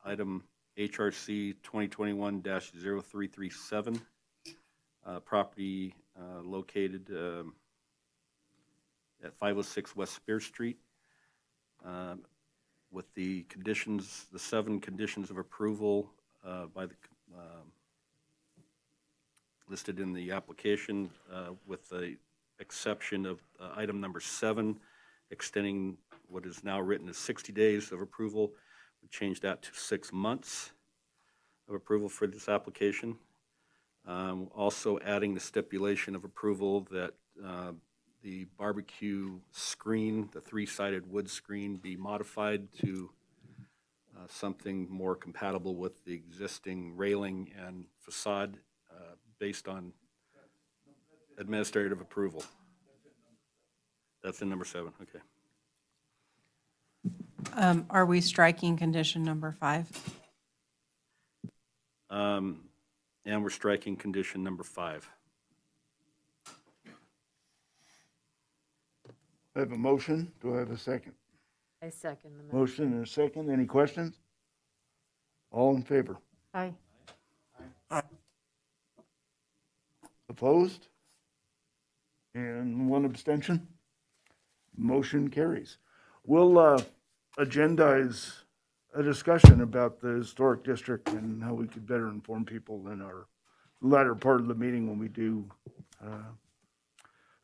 item HRC 2021-0337, property located at 506 West Spear Street, with the conditions, the 7 conditions of approval by the listed in the application, with the exception of item number 7, extending what is now written as 60 days of approval. We change that to 6 months of approval for this application. Also adding the stipulation of approval that the barbecue screen, the 3-sided wood screen, be modified to something more compatible with the existing railing and facade based on administrative approval. That's in number 7, okay. Are we striking condition number 5? And we're striking condition number 5. I have a motion. Do I have a second? I second the motion. Motion and a second. Any questions? All in favor? Aye. Opposed? And 1 abstention? Motion carries. We'll agendize a discussion about the historic district and how we could better inform people in our latter part of the meeting when we do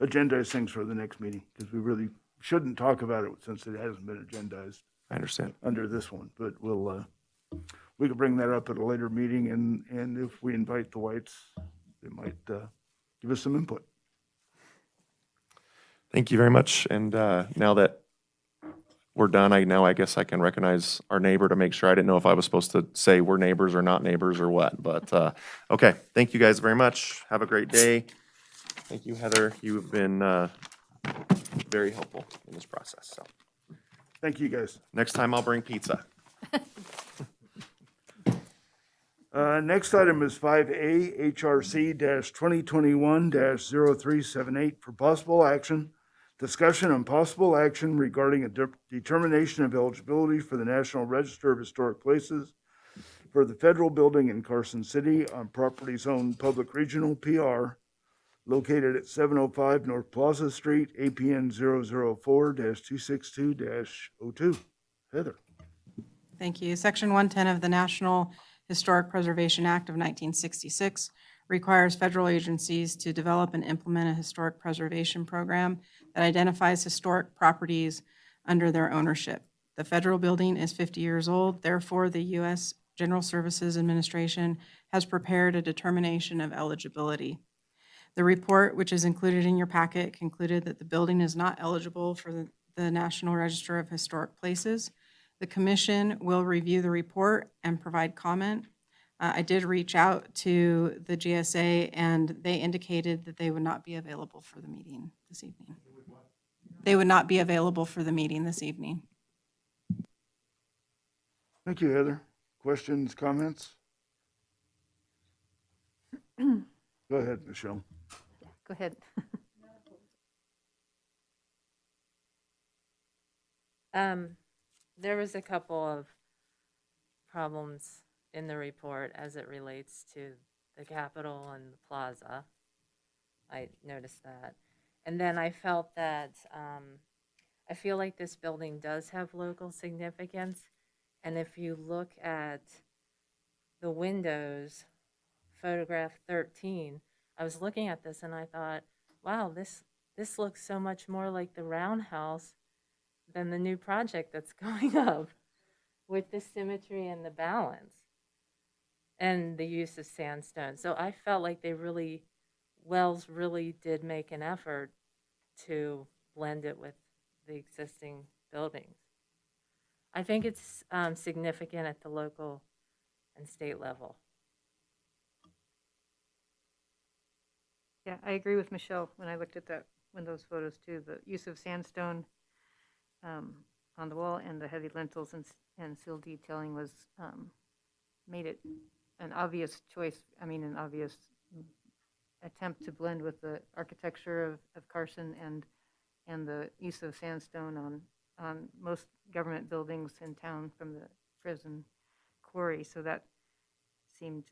agendize things for the next meeting, because we really shouldn't talk about it since it hasn't been agendized I understand. under this one. But we could bring that up at a later meeting, and if we invite the Whites, they might give us some input. Thank you very much. And now that we're done, I guess I can recognize our neighbor to make sure. I didn't know if I was supposed to say we're neighbors or not neighbors or what, but okay. Thank you guys very much. Have a great day. Thank you, Heather. You have been very helpful in this process. So Thank you, guys. next time I'll bring pizza. Next item is 5A, HRC-2021-0378 for possible action. Discussion on possible action regarding a determination of eligibility for the National Register of Historic Places for the federal building in Carson City on properties owned public regional PR located at 705 North Plaza Street, APN 004-262-02. Heather. Thank you. Section 110 of the National Historic Preservation Act of 1966 requires federal agencies to develop and implement a historic preservation program that identifies historic properties under their ownership. The federal building is 50 years old, therefore the U.S. General Services Administration has prepared a determination of eligibility. The report, which is included in your packet, concluded that the building is not eligible for the National Register of Historic Places. The commission will review the report and provide comment. I did reach out to the GSA, and they indicated that they would not be available for the meeting this evening. They would not be available for the meeting this evening. Thank you, Heather. Questions, comments? Go ahead, Michelle. Go ahead. There was a couple of problems in the report as it relates to the Capitol and the plaza. I noticed that. And then I felt that, I feel like this building does have local significance. And if you look at the windows, photograph 13, I was looking at this and I thought, wow, this looks so much more like the roundhouse than the new project that's going up, with the symmetry and the balance and the use of sandstone. So I felt like Wells really did make an effort to blend it with the existing buildings. I think it's significant at the local and state level. Yeah, I agree with Michelle when I looked at those photos too. The use of sandstone on the wall and the heavy lintels and sill detailing was made it an obvious choice. I mean, an obvious attempt to blend with the architecture of Carson and the use of sandstone on most government buildings in town from the prison quarry. So that seemed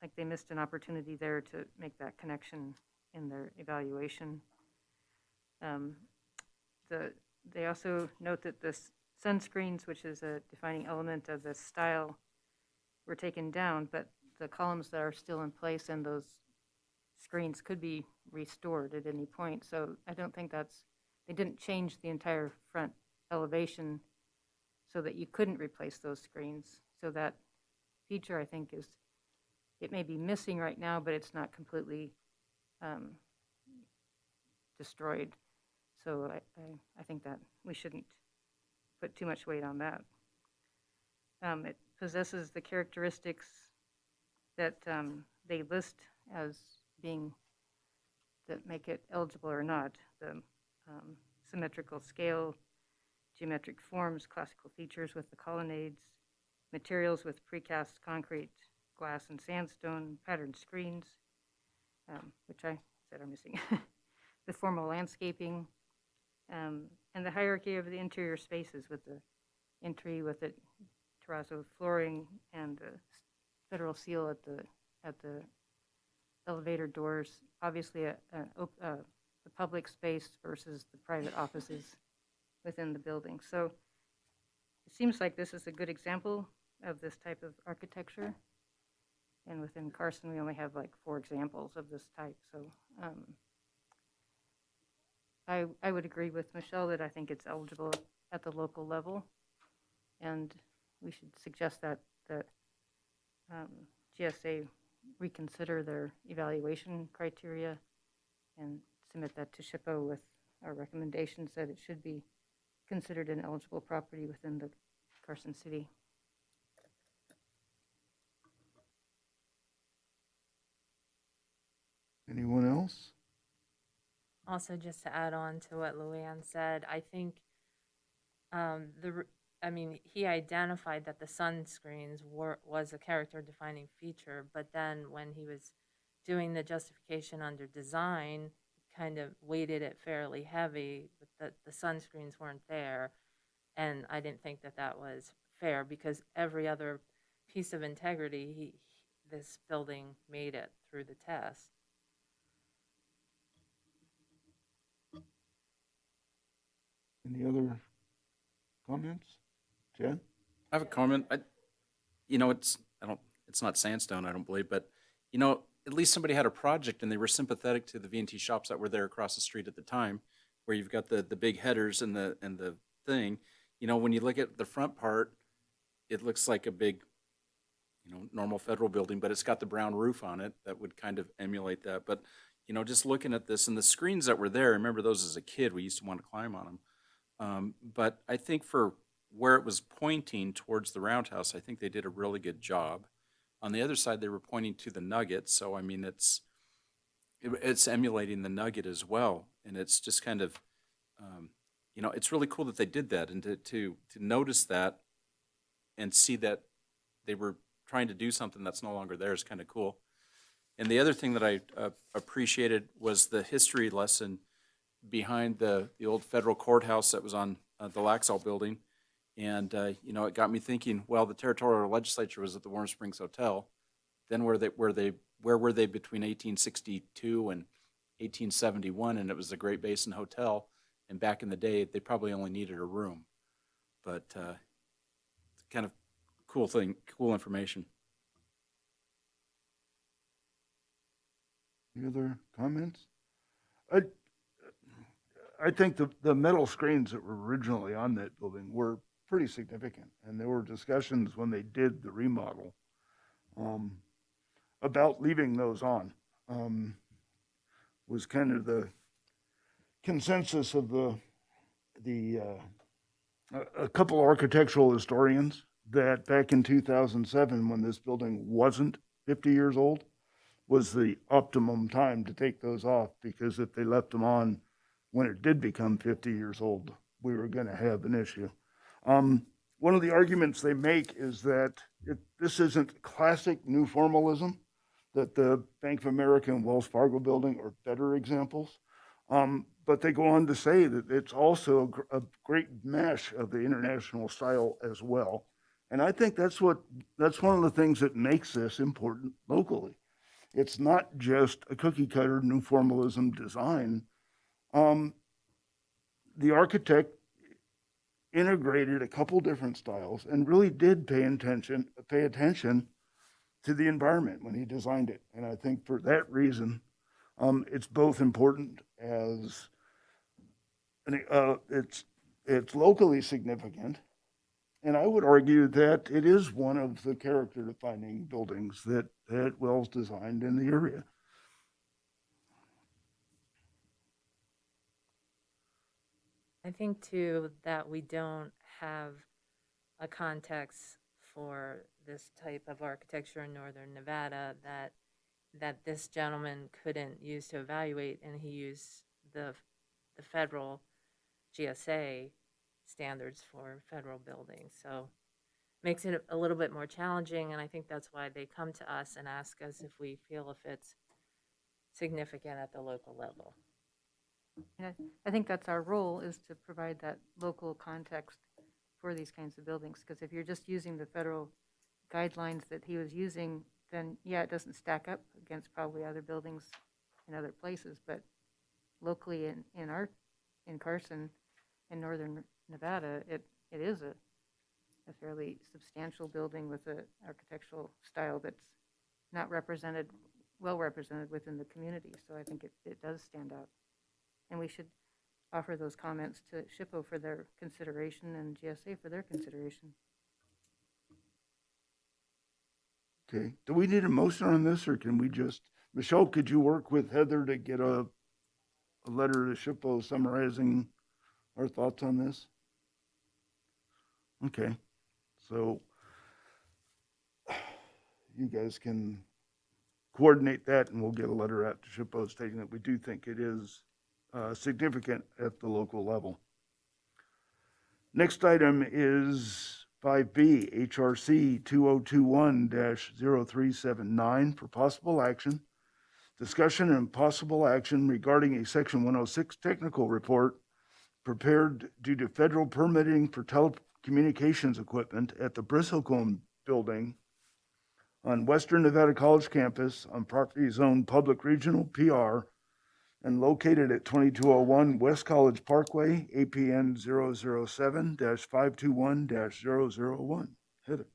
like they missed an opportunity there to make that connection in their evaluation. They also note that the sunscreens, which is a defining element of the style, were taken down, but the columns that are still in place and those screens could be restored at any point. So I don't think they didn't change the entire front elevation so that you couldn't replace those screens. So that feature, I think, it may be missing right now, but it's not completely destroyed. So I think that we shouldn't put too much weight on that. It possesses the characteristics that they list as being, that make it eligible or not. The symmetrical scale, geometric forms, classical features with the colonnades, materials with precast concrete, glass and sandstone, patterned screens, which I said are missing, the formal landscaping, and the hierarchy of the interior spaces with the entry with the terrazzo flooring and the federal seal at the elevator doors. Obviously, the public space versus the private offices within the building. So it seems like this is a good example of this type of architecture. And within Carson, we only have like 4 examples of this type. So I would agree with Michelle that I think it's eligible at the local level. And we should suggest that GSA reconsider their evaluation criteria and submit that to SHPO with our recommendations that it should be considered an eligible property within the Carson City. Anyone else? Also, just to add on to what Luann said, I think he identified that the sunscreens was a character-defining feature, but then when he was doing the justification under design, kind of weighted it fairly heavy, but the sunscreens weren't there, and I didn't think that was fair because every other piece of integrity, this building made it through the test. Any other comments? Jen? I have a comment. It's not sandstone, I don't believe, but at least somebody had a project and they were sympathetic to the V&T shops that were there across the street at the time, where you've got the big headers and the thing. When you look at the front part, it looks like a big, normal federal building, but it's got the brown roof on it that would kind of emulate that. But you know, just looking at this and the screens that were there, I remember those as a kid, we used to want to climb on them. But I think for where it was pointing towards the roundhouse, I think they did a really good job. On the other side, they were pointing to the nugget, so I mean, it's emulating the nugget as well, and it's just kind of, you know, it's really cool that they did that, and to notice that and see that they were trying to do something that's no longer there is kind of cool. And the other thing that I appreciated was the history lesson behind the old federal courthouse that was on the Laxall building. And, you know, it got me thinking, well, the territorial legislature was at the Warm Springs Hotel. Then where were they between 1862 and 1871? And it was the Great Basin Hotel. And back in the day, they probably only needed a room. But it's kind of cool thing, cool information. Any other comments? I think the metal screens that were originally on that building were pretty significant, and there were discussions when they did the remodel about leaving those on. Was kind of the consensus of a couple architectural historians that back in 2007, when this building wasn't 50 years old, was the optimum time to take those off, because if they left them on when it did become 50 years old, we were going to have an issue. One of the arguments they make is that this isn't classic new formalism, that the Bank of America and Wells Fargo building are better examples. But they go on to say that it's also a great mesh of the international style as well. And I think that's one of the things that makes this important locally. It's not just a cookie cutter new formalism design. The architect integrated a couple different styles and really did pay attention to the environment when he designed it. And I think for that reason, it's both important as it's locally significant, and I would argue that it is one of the character-defining buildings that Wells designed in the area. I think too that we don't have a context for this type of architecture in northern Nevada that this gentleman couldn't use to evaluate, and he used the federal GSA standards for federal buildings. So makes it a little bit more challenging, and I think that's why they come to us and ask us if we feel if it's significant at the local level. And I think that's our role, is to provide that local context for these kinds of buildings. Because if you're just using the federal guidelines that he was using, then yeah, it doesn't stack up against probably other buildings in other places. But locally in Carson, in northern Nevada, it is a fairly substantial building with an architectural style that's not well represented within the community. So I think it does stand out. And we should offer those comments to SHPO for their consideration and GSA for their consideration. Okay, do we need a motion on this, or can we just, Michelle, could you work with Heather to get a letter to SHPO summarizing our thoughts on this? Okay, so you guys can coordinate that, and we'll get a letter out to SHPO stating that we do think it is significant at the local level. Next item is 5B, HRC 2021-0379 for possible action. Discussion and possible action regarding a Section 106 technical report prepared due to federal permitting for telecommunications equipment at the Bristlecone Building on Western Nevada College campus on property zone public regional PR and located at 2201 West College Parkway, APN 007-521-001. Heather.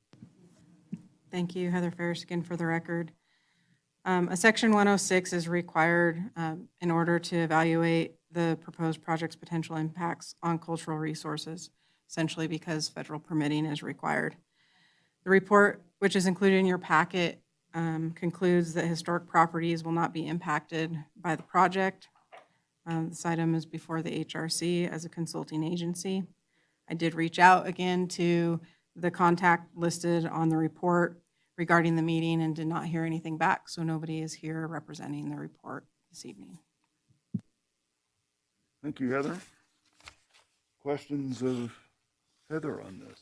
Thank you, Heather Ferris, again for the record. A Section 106 is required in order to evaluate the proposed project's potential impacts on cultural resources, essentially because federal permitting is required. The report, which is included in your packet, concludes that historic properties will not be impacted by the project. This item is before the HRC as a consulting agency. I did reach out again to the contact listed on the report regarding the meeting and did not hear anything back, so nobody is here representing the report this evening. Thank you, Heather. Questions of Heather on this?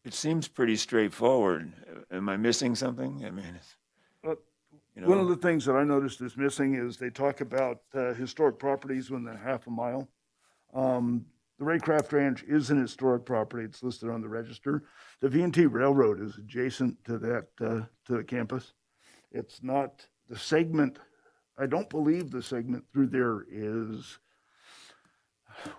It seems pretty straightforward. Am I missing something? I mean, But you one of know, the things that I noticed is missing is they talk about historic properties within a half a mile. The Raycraft Ranch is an historic property. It's listed on the register. The V&T Railroad is adjacent to that, to the campus. It's not the segment, I don't believe the segment through there is,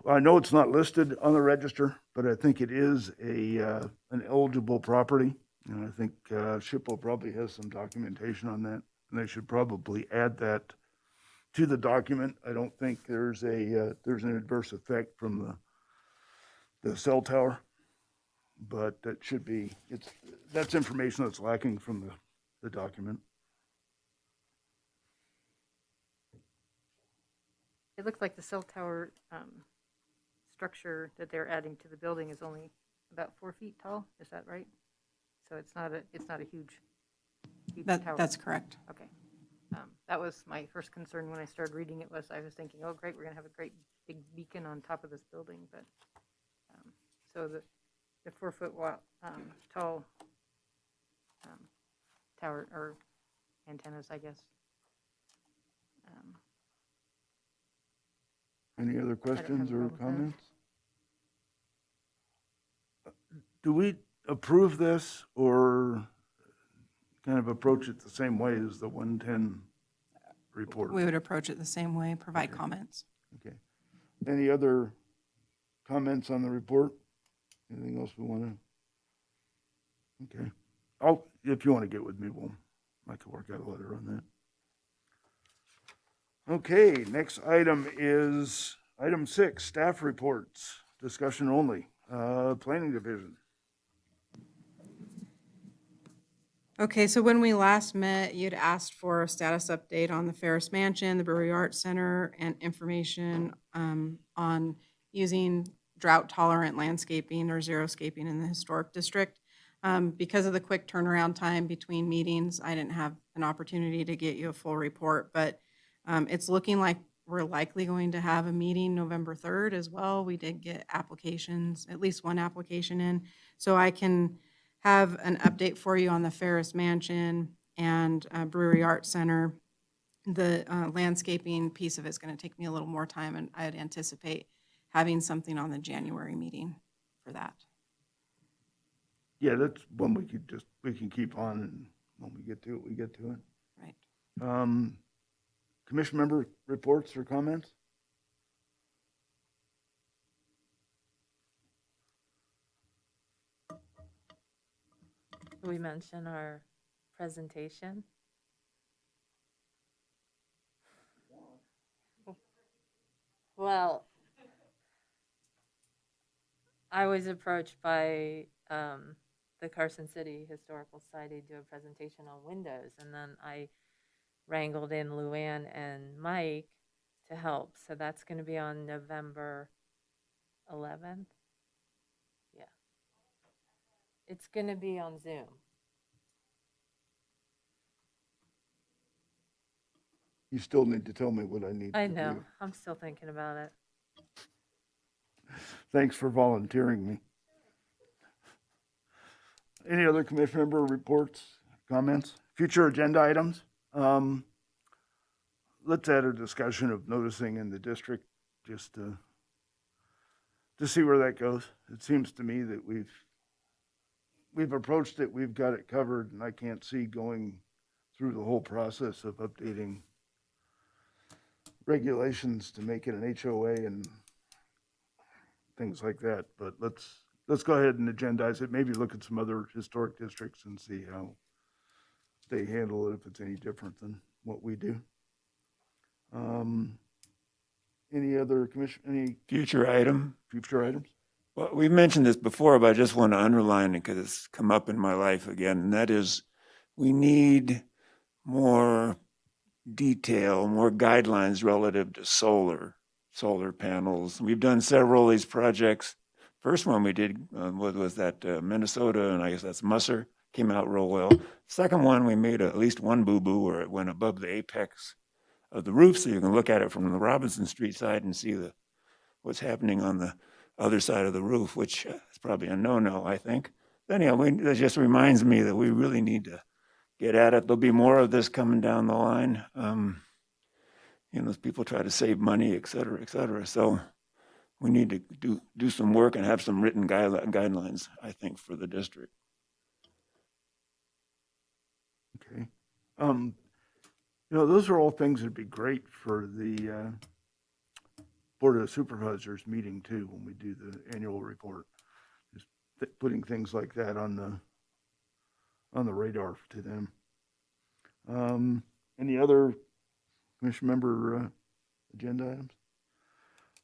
I know it's not listed on the register, but I think it is an eligible property. And I think SHPO probably has some documentation on that, and they should probably add that to the document. I don't think there's there's an adverse effect from the cell tower, but that should be, that's information that's lacking from the document. It looks like the cell tower structure that they're adding to the building is only about 4 feet tall. Is that right? So it's not a huge tower. That's correct. Okay. That was my first concern when I started reading it. I was thinking, oh, great, we're going to have a great big beacon on top of this building. But so the 4 foot tall tower or antennas, I guess. Any other have questions a or problem with that. comments? Do we approve this or kind of approach it the same way as the 110 report? We would approach it the same way, provide comments. Okay. Any other comments on the report? Anything else we want to? Okay. If you want to get with me, I can work out a letter on that. Okay, next item is item 6, staff reports, discussion only, planning division. Okay, so when we last met, you'd asked for a status update on the Ferris Mansion, the Brewery Arts Center, and information on using drought-tolerant landscaping or xeriscaping in the historic district. Because of the quick turnaround time between meetings, I didn't have an opportunity to get you a full report, but it's looking like we're likely going to have a meeting November 3rd as well. We did get applications, at least one application in, so I can have an update for you on the Ferris Mansion and Brewery Arts Center. The landscaping piece of it's going to take me a little more time, and I'd anticipate having something on the January meeting for that. Yeah, that's one we can keep on, and when we get to it, we get to it. Right. Commission member reports or comments? Did we mention our presentation? Well, I was approached by the Carson City Historical Society to do a presentation on windows, and then I wrangled in Luann and Mike to help. So that's going to be on November 11th. Yeah. It's going to be on Zoom. You still need to tell me what I need to do. I know. I'm still thinking about it. Thanks for volunteering me. Any other commission member reports, comments? Future agenda items? Let's add a discussion of noticing in the district, just to see where that goes. It seems to me that we've approached it, we've got it covered, and I can't see going through the whole process of updating regulations to make it an HOA and things like that. But let's go ahead and agendize it. Maybe look at some other historic districts and see how they handle it, if it's any different than what we do. Any other commission, any future item. future items? Well, we've mentioned this before, but I just want to underline it because it's come up in my life again, and that is we need more detail, more guidelines relative to solar panels. We've done several of these projects. First one we did was that Minnesota, and I guess that's Musser, came out real well. Second one, we made at least one boo-boo where it went above the apex of the roof, so you can look at it from the Robinson Street side and see what's happening on the other side of the roof, which is probably a no-no, I think. Anyhow, that just reminds me that we really need to get at it. There'll be more of this coming down the line. As people try to save money, et cetera, et cetera. So we need to do some work and have some written guidelines, I think, for the district. Okay. Those are all things that'd be great for the Board of Supervisors meeting too, when we do the annual report. Just putting things like that on the radar to them. Any other commission member agenda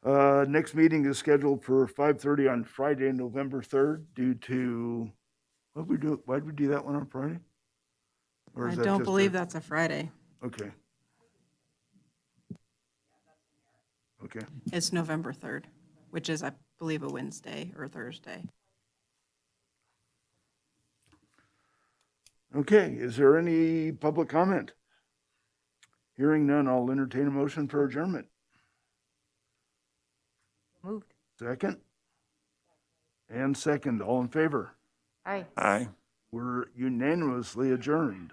items? Next meeting is scheduled for 5:30 on Friday, November 3rd, due to, why'd we do that one on Friday? Or I is that don't just believe that's a Friday. Okay. Okay. It's November 3rd, which is, I believe, a Wednesday or Thursday. Okay, is there any public comment? Hearing none, I'll entertain a motion for adjournment. Moved. Second? And second, all in favor? Aye. Aye. We're unanimously adjourned.